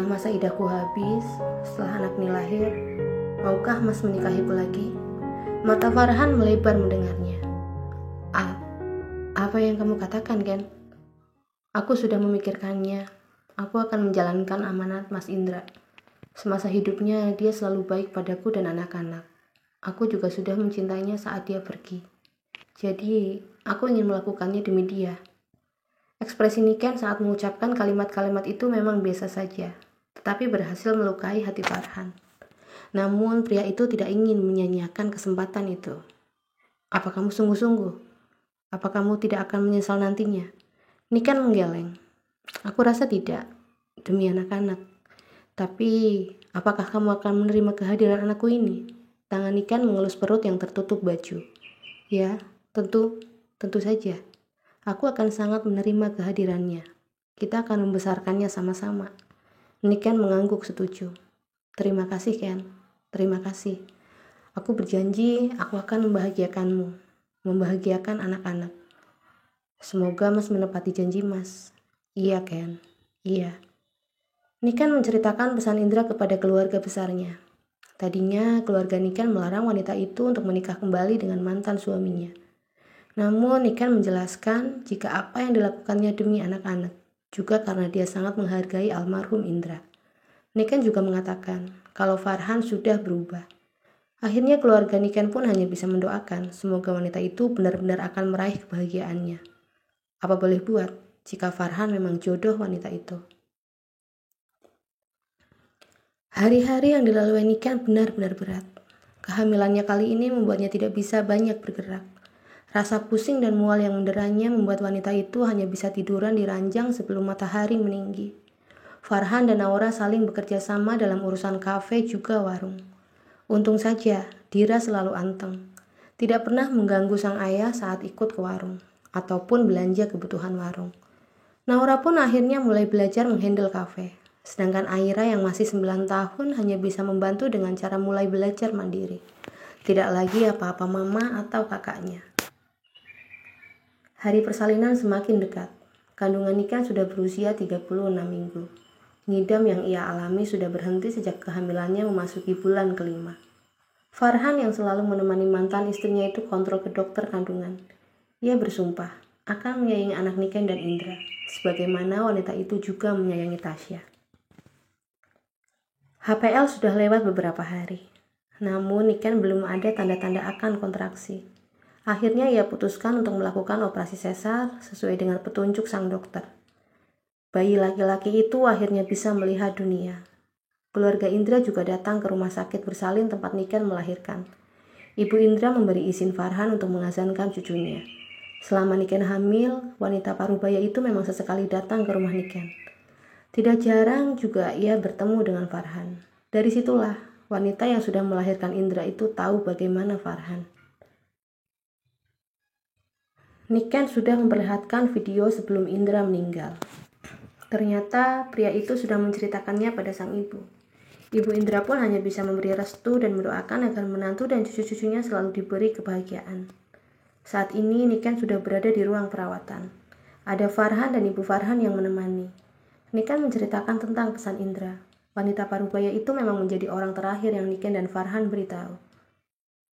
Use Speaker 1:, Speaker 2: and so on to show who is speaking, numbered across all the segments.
Speaker 1: Setelah masa idahku habis, setelah anak ini lahir, maukah Mas menikahiku lagi? Mata Farhan melebar mendengarnya. Apa yang kamu katakan, Ken? Aku sudah memikirkannya. Aku akan menjalankan amanat Mas Indra. Semasa hidupnya, dia selalu baik padaku dan anak-anak. Aku juga sudah mencintainya saat dia pergi. Jadi, aku ingin melakukannya demi dia. Ekspresi Niken saat mengucapkan kalimat-kalimat itu memang biasa saja, tetapi berhasil melukai hati Farhan. Namun, pria itu tidak ingin menyanyiakan kesempatan itu. Apa kamu sungguh-sungguh? Apa kamu tidak akan menyesal nantinya? Niken menggeleng. Aku rasa tidak, demi anak-anak. Tapi, apakah kamu akan menerima kehadiran anakku ini? Tangan Niken mengelus perut yang tertutup baju. Ya, tentu saja. Aku akan sangat menerima kehadirannya. Kita akan membesarkannya sama-sama. Niken mengangguk setuju. Terima kasih, Ken. Terima kasih. Aku berjanji aku akan membahagiakanmu. Membahagiakan anak-anak. Semoga Mas menepati janji Mas. Iya, Ken. Iya. Niken menceritakan pesan Indra kepada keluarga besarnya. Tadinya keluarga Niken melarang wanita itu untuk menikah kembali dengan mantan suaminya. Namun Niken menjelaskan jika apa yang dilakukannya demi anak-anak, juga karena dia sangat menghargai almarhum Indra. Niken juga mengatakan kalau Farhan sudah berubah. Akhirnya keluarga Niken pun hanya bisa mendoakan semoga wanita itu benar-benar akan meraih kebahagiaannya. Apa boleh buat jika Farhan memang jodoh wanita itu? Hari-hari yang dilalui Niken benar-benar berat. Kehamilannya kali ini membuatnya tidak bisa banyak bergerak. Rasa pusing dan mual yang menderanya membuat wanita itu hanya bisa tiduran di ranjang sebelum matahari meninggi. Farhan dan Naura saling bekerja sama dalam urusan kafe juga warung. Untung saja, Dira selalu anteng. Tidak pernah mengganggu sang ayah saat ikut ke warung, ataupun belanja kebutuhan warung. Naura pun akhirnya mulai belajar menghandle kafe. Sedangkan Aira yang masih 9 tahun hanya bisa membantu dengan cara mulai belajar mandiri. Tidak lagi apa-apa mama atau kakaknya. Hari persalinan semakin dekat. Kandungan Niken sudah berusia 36 minggu. Ngidam yang ia alami sudah berhenti sejak kehamilannya memasuki bulan kelima. Farhan yang selalu menemani mantan istrinya itu kontrol ke dokter kandungan. Ia bersumpah akan menyayangi anak Niken dan Indra, sebagaimana wanita itu juga menyayangi Tasya. HPL sudah lewat beberapa hari. Namun Niken belum ada tanda-tanda akan kontraksi. Akhirnya ia putuskan untuk melakukan operasi sesar sesuai dengan petunjuk sang dokter. Bayi laki-laki itu akhirnya bisa melihat dunia. Keluarga Indra juga datang ke rumah sakit bersalin tempat Niken melahirkan. Ibu Indra memberi izin Farhan untuk mengazankan cucunya. Selama Niken hamil, wanita parubaya itu memang sesekali datang ke rumah Niken. Tidak jarang juga ia bertemu dengan Farhan. Dari situlah wanita yang sudah melahirkan Indra itu tahu bagaimana Farhan. Niken sudah memperlihatkan video sebelum Indra meninggal. Ternyata pria itu sudah menceritakannya pada sang ibu. Ibu Indra pun hanya bisa memberi restu dan mendoakan agar menantu dan cucu-cucunya selalu diberi kebahagiaan. Saat ini Niken sudah berada di ruang perawatan. Ada Farhan dan ibu Farhan yang menemani. Niken menceritakan tentang pesan Indra. Wanita parubaya itu memang menjadi orang terakhir yang Niken dan Farhan beritahu.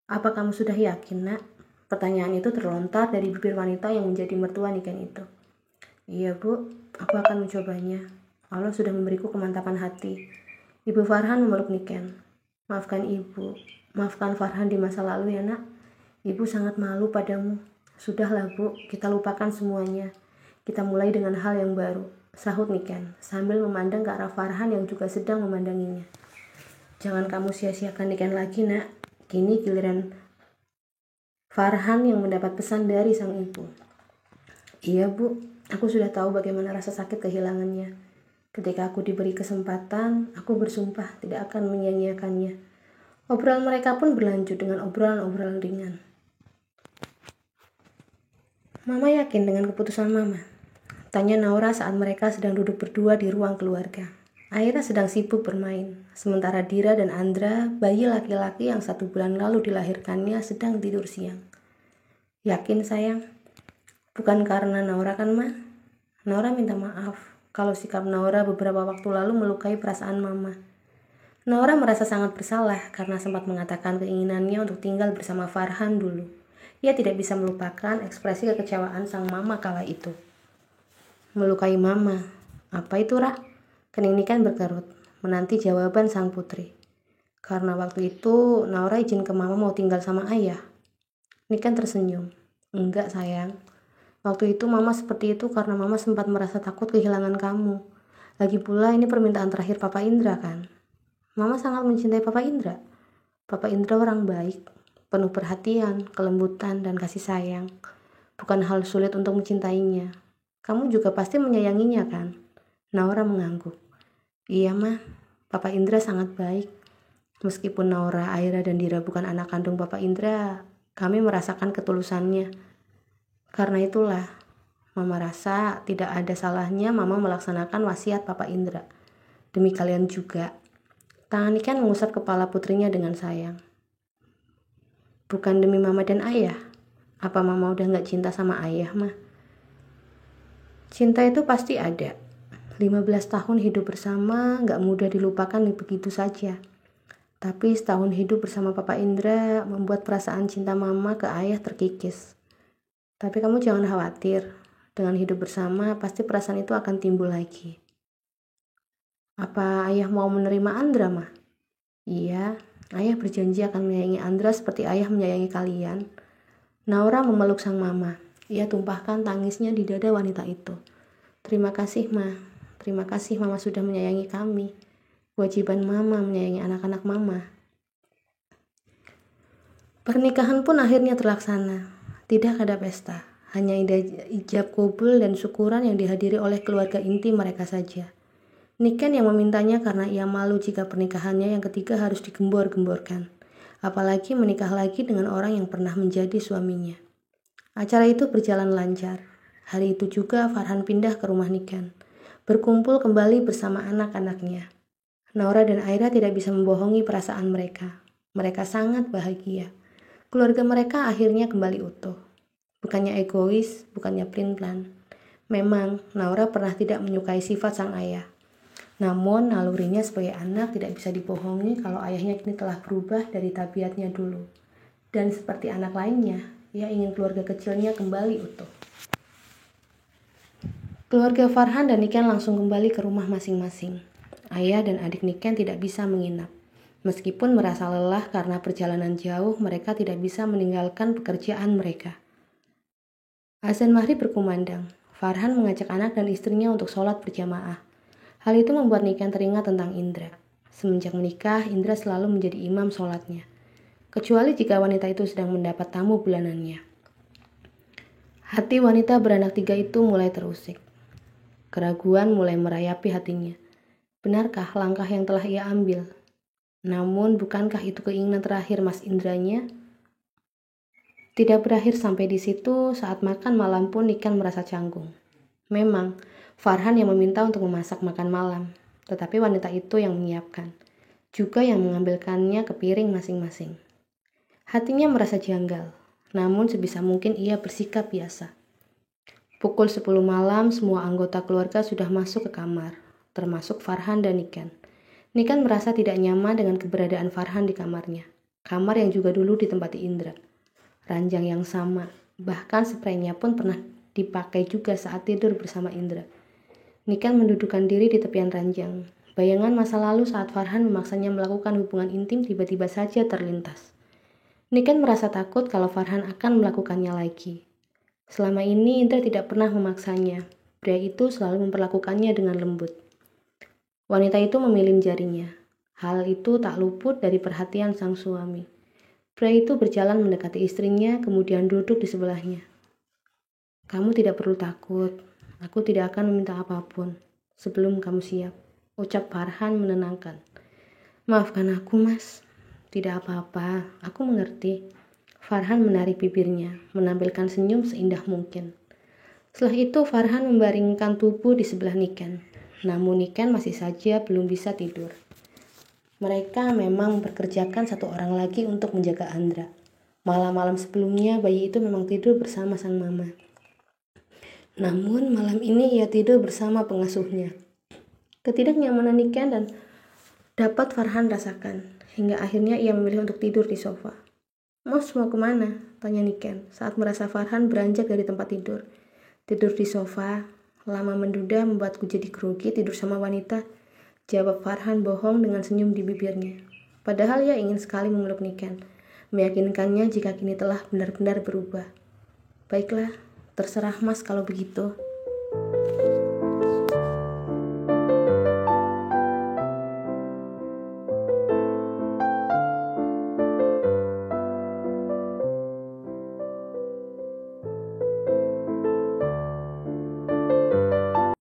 Speaker 1: Apa kamu sudah yakin, Nak? Pertanyaan itu terlontar dari bibir wanita yang menjadi mertua Niken itu. Iya, Bu, aku akan mencobanya. Allah sudah memberiku kemantapan hati. Ibu Farhan memeluk Niken. Maafkan Ibu, maafkan Farhan di masa lalu ya, Nak. Ibu sangat malu padamu. Sudahlah, Bu, kita lupakan semuanya. Kita mulai dengan hal yang baru, sahut Niken sambil memandang ke arah Farhan yang juga sedang memandanginya. Jangan kamu sia-siakan Niken lagi, Nak. Kini giliran Farhan yang mendapat pesan dari sang ibu. Iya, Bu, aku sudah tahu bagaimana rasa sakit kehilangannya. Ketika aku diberi kesempatan, aku bersumpah tidak akan menyia-nyiakannya. Obrolan mereka pun berlanjut dengan obrolan-obrolan ringan. Mama yakin dengan keputusan Mama? Tanya Naura saat mereka sedang duduk berdua di ruang keluarga. Aira sedang sibuk bermain, sementara Dira dan Andra, bayi laki-laki yang 1 bulan lalu dilahirkannya, sedang tidur siang. Yakin sayang? Bukan karena Naura kan, Ma? Naura minta maaf kalau sikap Naura beberapa waktu lalu melukai perasaan Mama. Naura merasa sangat bersalah karena sempat mengatakan keinginannya untuk tinggal bersama Farhan dulu. Ia tidak bisa melupakan ekspresi kekecewaan sang Mama kala itu. Melukai Mama. Apa itu, Ra? Kening Niken berkerut, menanti jawaban sang putri. Karena waktu itu Naura izin ke Mama mau tinggal sama ayah. Niken tersenyum. Enggak sayang. Waktu itu Mama seperti itu karena Mama sempat merasa takut kehilangan kamu. Lagi pula ini permintaan terakhir Papa Indra kan? Mama sangat mencintai Papa Indra. Papa Indra orang baik, penuh perhatian, kelembutan, dan kasih sayang. Bukan hal sulit untuk mencintainya. Kamu juga pasti menyayanginya kan? Naura mengangguk. Iya mah, Papa Indra sangat baik. Meskipun Naura, Aira, dan Dira bukan anak kandung Papa Indra, kami merasakan ketulusannya. Karena itulah, Mama rasa tidak ada salahnya Mama melaksanakan wasiat Papa Indra. Demi kalian juga. Tangan Niken mengusap kepala putrinya dengan sayang. Bukan demi Mama dan Ayah. Apa Mama udah gak cinta sama Ayah, mah? Cinta itu pasti ada. 15 tahun hidup bersama gak mudah dilupakan begitu saja. Tapi setahun hidup bersama Papa Indra membuat perasaan cinta Mama ke Ayah terkikis. Tapi kamu jangan khawatir. Dengan hidup bersama pasti perasaan itu akan timbul lagi. Apa Ayah mau menerima Andra, mah? Iya, Ayah berjanji akan menyayangi Andra seperti Ayah menyayangi kalian. Naura memeluk sang Mama. Ia tumpahkan tangisnya di dada wanita itu. Terima kasih, Ma. Terima kasih Mama sudah menyayangi kami. Kewajiban Mama menyayangi anak-anak Mama. Pernikahan pun akhirnya terlaksana. Tidak ada pesta. Hanya ijab kabul dan syukuran yang dihadiri oleh keluarga inti mereka saja. Niken yang memintanya karena ia malu jika pernikahannya yang ketiga harus digembor-gemborkan. Apalagi menikah lagi dengan orang yang pernah menjadi suaminya. Acara itu berjalan lancar. Hari itu juga Farhan pindah ke rumah Niken. Berkumpul kembali bersama anak-anaknya. Naura dan Aira tidak bisa membohongi perasaan mereka. Mereka sangat bahagia. Keluarga mereka akhirnya kembali utuh. Bukannya egois, bukannya pelin-pelan. Memang Naura pernah tidak menyukai sifat sang ayah. Namun nalurinya sebagai anak tidak bisa dibohongi kalau ayahnya kini telah berubah dari tabiatnya dulu. Dan seperti anak lainnya, ia ingin keluarga kecilnya kembali utuh. Keluarga Farhan dan Niken langsung kembali ke rumah masing-masing. Ayah dan adik Niken tidak bisa menginap. Meskipun merasa lelah karena perjalanan jauh, mereka tidak bisa meninggalkan pekerjaan mereka. Azan maghrib berkumandang. Farhan mengajak anak dan istrinya untuk sholat berjamaah. Hal itu membuat Niken teringat tentang Indra. Semenjak menikah, Indra selalu menjadi imam sholatnya. Kecuali jika wanita itu sedang mendapat tamu bulanannya. Hati wanita beranak 3 itu mulai terusik. Keraguan mulai merayapi hatinya. Benarkah langkah yang telah ia ambil? Namun bukankah itu keinginan terakhir Mas Indranya? Tidak berakhir sampai di situ, saat makan malam pun Niken merasa canggung. Memang, Farhan yang meminta untuk memasak makan malam, tetapi wanita itu yang menyiapkan, juga yang mengambilkannya ke piring masing-masing. Hatinya merasa janggal, namun sebisa mungkin ia bersikap biasa. Pukul 10 malam, semua anggota keluarga sudah masuk ke kamar, termasuk Farhan dan Niken. Niken merasa tidak nyaman dengan keberadaan Farhan di kamarnya, kamar yang juga dulu ditempati Indra. Ranjang yang sama, bahkan spraynya pun pernah dipakai juga saat tidur bersama Indra. Niken mendudukkan diri di tepian ranjang. Bayangan masa lalu saat Farhan memaksanya melakukan hubungan intim tiba-tiba saja terlintas. Niken merasa takut kalau Farhan akan melakukannya lagi. Selama ini Indra tidak pernah memaksanya. Pria itu selalu memperlakukannya dengan lembut. Wanita itu memilih jarinya. Hal itu tak luput dari perhatian sang suami. Pria itu berjalan mendekati istrinya, kemudian duduk di sebelahnya. Kamu tidak perlu takut. Aku tidak akan meminta apapun sebelum kamu siap, ucap Farhan menenangkan. Maafkan aku, Mas. Tidak apa-apa, aku mengerti. Farhan menarik bibirnya, menampilkan senyum seindah mungkin. Setelah itu Farhan membaringkan tubuh di sebelah Niken. Namun Niken masih saja belum bisa tidur. Mereka memang mempekerjakan satu orang lagi untuk menjaga Andra. Malam-malam sebelumnya bayi itu memang tidur bersama sang mama. Namun malam ini ia tidur bersama pengasuhnya. Ketidaknyamanan Niken dan dapat Farhan rasakan, hingga akhirnya ia memilih untuk tidur di sofa. "Mos mau kemana?" tanya Niken saat merasa Farhan beranjak dari tempat tidur. "Tidur di sofa, lama menduda membuatku jadi grogi tidur sama wanita," jawab Farhan bohong dengan senyum di bibirnya. Padahal ia ingin sekali memeluk Niken, meyakinkannya jika kini telah benar-benar berubah. "Baiklah, terserah Mas kalau begitu,"